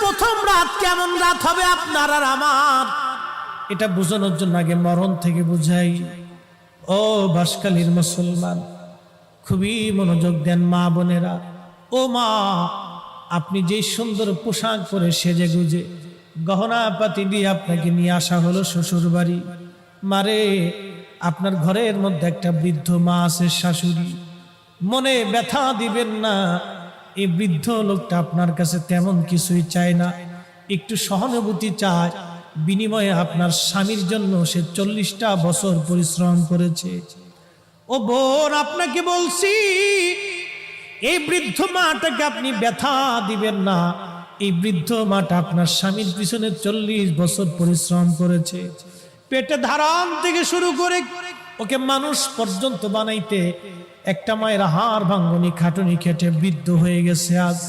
প্রথম রাত কেমন রাত হবে আপনার আর আমার, এটা বোঝানোর জন্য আগে মরণ থেকে বুঝাই। ও বাঁশখালীর মুসলমান, খুবই মনোযোগ দেন মা বোনেরা। ও মা, আপনি যে সুন্দর পোশাক পরে সেজে গুজে গহনা পাতি দিয়ে আপনাকে নিয়ে আসা হলো শ্বশুর বাড়ি। মারে, আপনার ঘরের মধ্যে একটা বৃদ্ধ মা আছে, শাশুড়ি। মনে ব্যথা দিবেন না, এই বৃদ্ধ লোকটা আপনার কাছে তেমন কিছুই চায় না, একটু সহানুভূতি চায়। বিনিময়ে আপনার স্বামীর জন্য সে 40টা বছর পরিশ্রম করেছে। ও বোন, আপনাকে বলছি, এই বৃদ্ধ মাটাকে আপনি ব্যথা দিবেন না। এই বৃদ্ধ মাটা আপনার স্বামীর পিছনে 40 বছর পরিশ্রম করেছে। পেটে ধারণ থেকে শুরু করে ওকে মানুষ পর্যন্ত বানাইতে একটা মায়ের হাড় ভাঙ্গনি খাটুনি খেটে বৃদ্ধ হয়ে গেছে আজ।